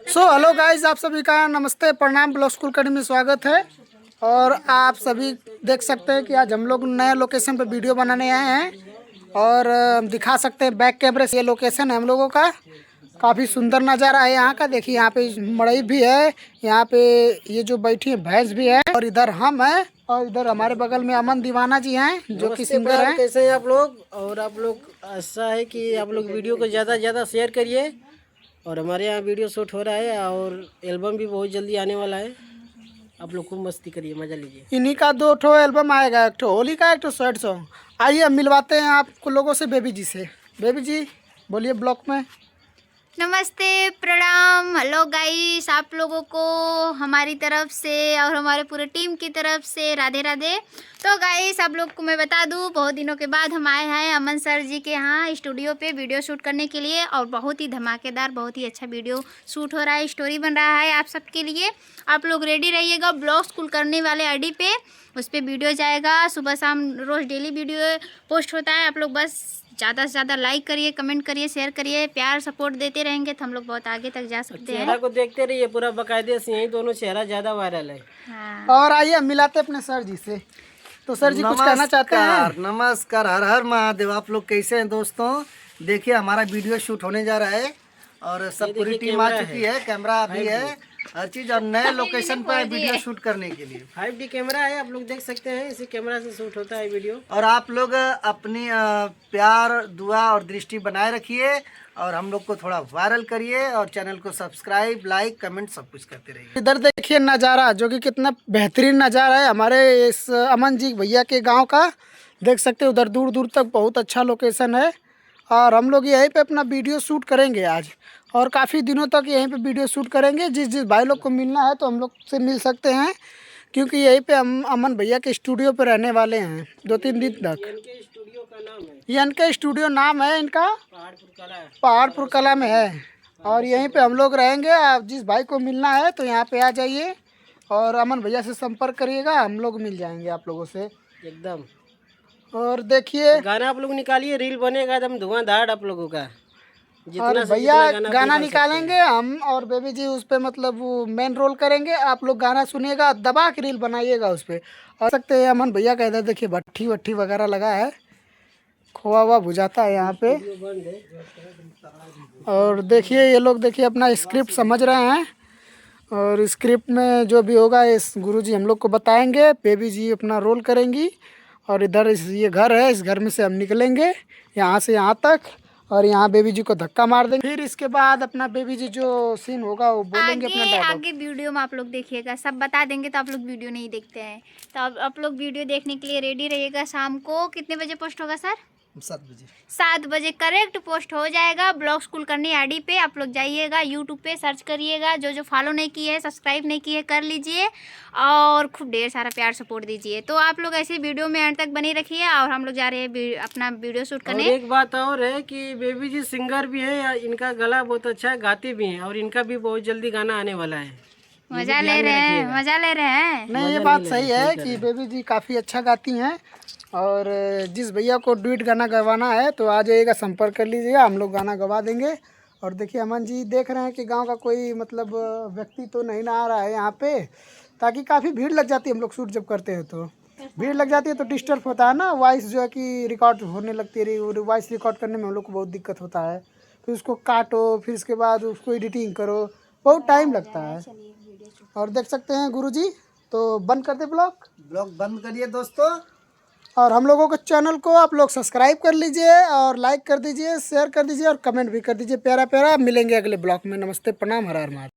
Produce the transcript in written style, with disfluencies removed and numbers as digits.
Hello guys, आप सभी का नमस्ते, प्रणाम। ब्लॉग स्कूल अकेडमी में स्वागत है। और आप सभी देख सकते हैं कि आज हम लोग नए लोकेशन पर वीडियो बनाने आए हैं और दिखा सकते हैं बैक कैमरे से। ये लोकेशन है हम लोगों का। काफ़ी सुंदर नज़ारा है यहाँ का। देखिए यहाँ पे मड़ई भी है, यहाँ पे ये जो बैठी है भैंस भी है, और इधर हम हैं, और इधर हमारे बगल में अमन दीवाना जी हैं जो कि सिंगर हैं। कैसे हैं आप लोग? और आप लोग ऐसा है कि आप लोग वीडियो को ज़्यादा से ज़्यादा शेयर करिए। और हमारे यहाँ वीडियो शूट हो रहा है और एल्बम भी बहुत जल्दी आने वाला है। आप लोग खूब मस्ती करिए, मज़ा लीजिए। इन्हीं का 2 एल्बम आएगा, एक ठो होली का, एक ठो सैड सॉन्ग। आइए मिलवाते हैं आपको लोगों से, बेबी जी से। बेबी जी बोलिए ब्लॉग में। नमस्ते, प्रणाम, हेलो गाइस, आप लोगों को हमारी तरफ से और हमारे पूरे टीम की तरफ से राधे राधे। तो गाइस, आप लोग को मैं बता दूं, बहुत दिनों के बाद हम आए हैं अमन सर जी के यहाँ स्टूडियो पे वीडियो शूट करने के लिए। और बहुत ही धमाकेदार, बहुत ही अच्छा वीडियो शूट हो रहा है, स्टोरी बन रहा है आप सबके लिए। आप लोग रेडी रहिएगा। ब्लॉग स्कूल करने वाले आईडी पे उस पर वीडियो जाएगा, सुबह शाम रोज़ डेली वीडियो पोस्ट होता है। आप लोग बस ज़्यादा से ज़्यादा लाइक करिए, कमेंट करिए, शेयर करिए, प्यार सपोर्ट देते रहेंगे तो हम लोग बहुत आगे तक जा सकते हैं। चेहरा को देखते रहिए, पूरा बाकायदे से, यही दोनों चेहरा ज़्यादा वायरल है। हाँ। और आइए मिलाते अपने सर जी से। तो सर जी कुछ कहना चाहते हैं? नमस्कार, हर हर महादेव। आप लोग कैसे हैं दोस्तों? देखिए हमारा वीडियो शूट होने जा रहा है और सब पूरी टीम आ चुकी है, कैमरा भी है, हर चीज। और नए लोकेशन पर वीडियो शूट करने के लिए 5D कैमरा है, आप लोग देख सकते हैं। इसी कैमरा से शूट होता है वीडियो। और आप लोग अपनी प्यार, दुआ और दृष्टि बनाए रखिए और हम लोग को थोड़ा वायरल करिए और चैनल को सब्सक्राइब, लाइक, कमेंट सब कुछ करते रहिए। इधर देखिए नज़ारा, जो कि कितना बेहतरीन नज़ारा है हमारे इस अमन जी भैया के गांव का। देख सकते हैं उधर दूर दूर तक बहुत अच्छा लोकेशन है। और हम लोग यहीं पे अपना वीडियो शूट करेंगे आज, और काफ़ी दिनों तक यहीं पे वीडियो शूट करेंगे। जिस जिस भाई लोग को मिलना है तो हम लोग से मिल सकते हैं, क्योंकि यहीं पे हम अमन भैया के स्टूडियो पे रहने वाले हैं 2-3 दिन तक। इनके स्टूडियो का नाम है, ये इनका स्टूडियो नाम है इनका पहाड़पुर कला है। पहाड़पुर कला में है, और यहीं पे हम लोग रहेंगे। आप जिस भाई को मिलना है तो यहाँ पे आ जाइए और अमन भैया से संपर्क करिएगा, हम लोग मिल जाएंगे आप लोगों से एकदम। और देखिए गाना आप लोग निकालिए, रील बनेगा एकदम धुआंधार आप लोगों का। और से भैया जितना गाना निकाल निकालेंगे हम, और बेबी जी उस पे मतलब वो मेन रोल करेंगे। आप लोग गाना सुनिएगा, दबा के रील बनाइएगा उस पर। और सकते हैं अमन भैया का इधर देखिए भट्ठी वट्ठी वगैरह लगा है, खोआ हुआ भुजाता है यहाँ पे। बंद है। और देखिए ये लोग देखिए अपना स्क्रिप्ट समझ रहे हैं, और स्क्रिप्ट में जो भी होगा इस गुरुजी हम लोग को बताएंगे। बेबी जी अपना रोल करेंगी, और इधर ये घर है, इस घर में से हम निकलेंगे यहाँ से यहाँ तक, और यहाँ बेबी जी को धक्का मार देंगे। फिर इसके बाद अपना बेबी जी जो सीन होगा वो बोलेंगे अपना आगे डायलॉग। आगे वीडियो में आप लोग देखिएगा, सब बता देंगे तो आप लोग वीडियो नहीं देखते हैं। तो आप लोग वीडियो देखने के लिए रेडी रहिएगा। शाम को कितने बजे पोस्ट होगा सर? 7 बजे। 7 बजे करेक्ट पोस्ट हो जाएगा ब्लॉग स्कूल करनी आईडी पे। आप लोग जाइएगा, यूट्यूब पे सर्च करिएगा। जो जो फॉलो नहीं किए है, सब्सक्राइब नहीं किए, कर लीजिए और खूब ढेर सारा प्यार सपोर्ट दीजिए। तो आप लोग ऐसे वीडियो में एंड तक बने रखिए, और हम लोग जा रहे हैं अपना वीडियो शूट और करने। एक बात और है कि बेबी जी सिंगर भी है, इनका गला बहुत अच्छा है, गाती भी हैं, और इनका भी बहुत जल्दी गाना आने वाला है। मजा ले रहे हैं, मजा ले रहे हैं। नहीं, ये बात सही है कि बेबी जी काफ़ी अच्छा गाती हैं। और जिस भैया को डुएट गाना गवाना है तो आ जाइएगा, संपर्क कर लीजिएगा, हम लोग गाना गवा देंगे। और देखिए अमन जी देख रहे हैं कि गांव का कोई मतलब व्यक्ति तो नहीं ना आ रहा है यहाँ पे, ताकि काफ़ी भीड़ लग जाती है। हम लोग शूट जब करते हैं तो भीड़ लग जाती है, तो डिस्टर्ब होता है ना, वॉइस जो है कि रिकॉर्ड होने लगती है। और वॉइस रिकॉर्ड करने में हम लोग को बहुत दिक्कत होता है। फिर उसको काटो, फिर उसके बाद उसको एडिटिंग करो, बहुत टाइम लगता है। और देख सकते हैं गुरुजी, तो बंद कर दे ब्लॉग बंद करिए दोस्तों। और हम लोगों के चैनल को आप लोग सब्सक्राइब कर लीजिए, और लाइक कर दीजिए, शेयर कर दीजिए, और कमेंट भी कर दीजिए प्यारा प्यारा। मिलेंगे अगले ब्लॉग में। नमस्ते, प्रणाम, हर हर महादेव।